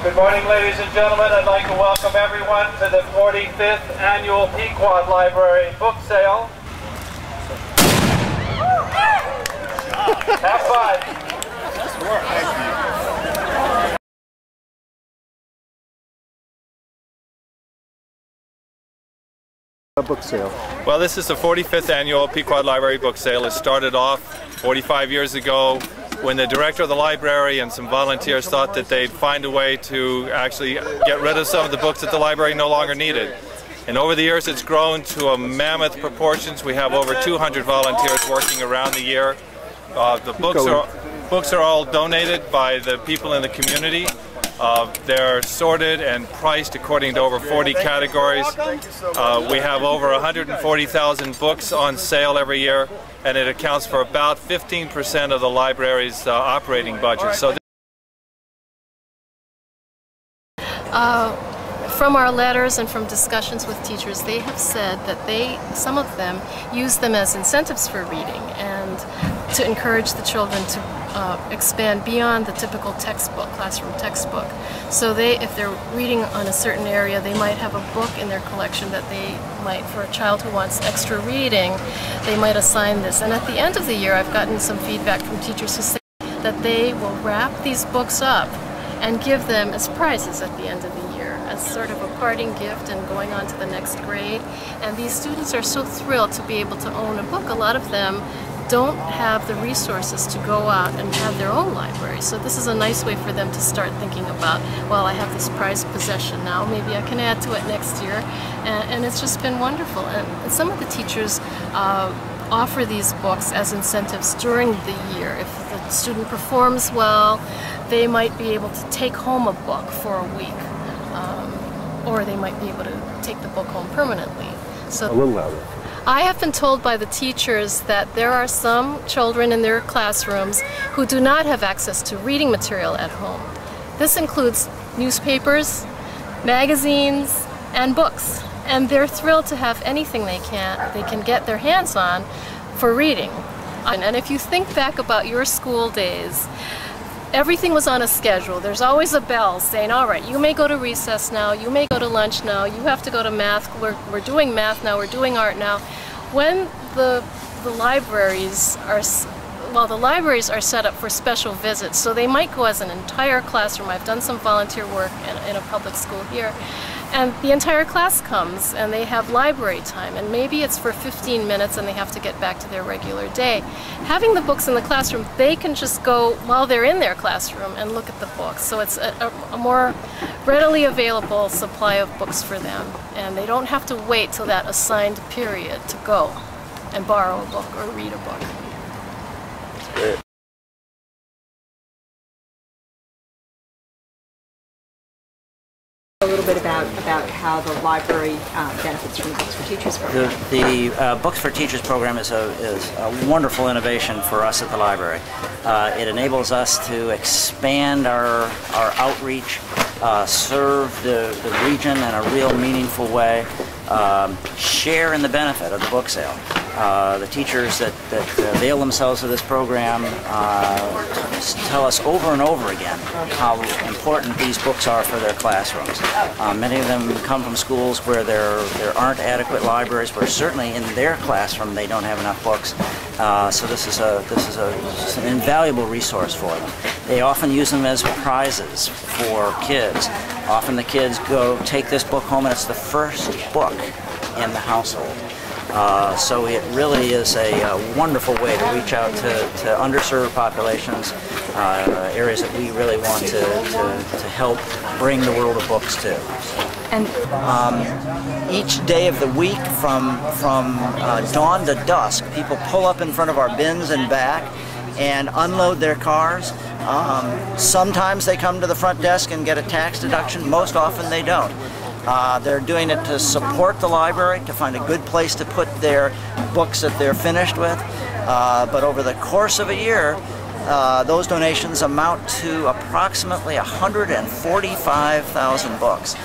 Good morning, ladies and gentlemen. I'd like to welcome everyone to the 45th Annual Pequod Library Book Sale. Have fun. Nice work. Thank you. Book sale. Well, this is the 45th Annual Pequod Library Book Sale. It started off 45 years ago when the director of the library and some volunteers thought that they'd find a way to actually get rid of some of the books that the library no longer needed. And over the years it's grown to a mammoth proportions. We have over 200 volunteers working around the year. The books are all donated by the people in the community. They're sorted and priced according to over 40 categories. We have over 140,000 books on sale every year, and it accounts for about 15% of the library's operating budget. So from our letters and from discussions with teachers, they have said that some of them use them as incentives for reading and to encourage the children to expand beyond the typical textbook, classroom textbook. So if they're reading on a certain area, they might have a book in their collection that they might, for a child who wants extra reading, they might assign this. And at the end of the year, I've gotten some feedback from teachers who say that they will wrap these books up and give them as prizes at the end of the year, as sort of a parting gift and going on to the next grade. And these students are so thrilled to be able to own a book. A lot of them don't have the resources to go out and have their own library. So this is a nice way for them to start thinking about, well, I have this prized possession now, maybe I can add to it next year. And it's just been wonderful. And some of the teachers offer these books as incentives during the year. If the student performs well, they might be able to take home a book for a week. Or they might be able to take the book home permanently. So a little louder. I have been told by the teachers that there are some children in their classrooms who do not have access to reading material at home. This includes newspapers, magazines, and books. And they're thrilled to have anything they can get their hands on for reading. And if you think back about your school days, everything was on a schedule. There's always a bell saying, all right, you may go to recess now, you may go to lunch now, you have to go to math, we're doing math now, we're doing art now. When the libraries are, well, the libraries are set up for special visits, so they might go as an entire classroom. I've done some volunteer work in a public school here, and the entire class comes and they have library time, and maybe it's for 15 minutes and they have to get back to their regular day. Having the books in the classroom, they can just go while they're in their classroom and look at the books. So it's a more readily available supply of books for them, and they don't have to wait till that assigned period to go and borrow a book or read a book. That's great. A little bit about how the library benefits from the Books for Teachers program. The Books for Teachers program is a wonderful innovation for us at the library. It enables us to expand our outreach, serve the region in a real meaningful way, share in the benefit of the book sale. The teachers that avail themselves of this program tell us over and over again how important these books are for their classrooms. Many of them come from schools where there aren't adequate libraries, where certainly in their classroom they don't have enough books. So this is an invaluable resource for them. They often use them as prizes for kids. Often the kids take this book home and it's the first book in the household. So it really is a wonderful way to reach out to underserved populations, areas that we really want to help bring the world of books to. And each day of the week from dawn to dusk, people pull up in front of our bins and back and unload their cars. Sometimes they come to the front desk and get a tax deduction. Most often they don't. They're doing it to support the library, to find a good place to put their books that they're finished with. But over the course of a year, those donations amount to approximately 145,000 books.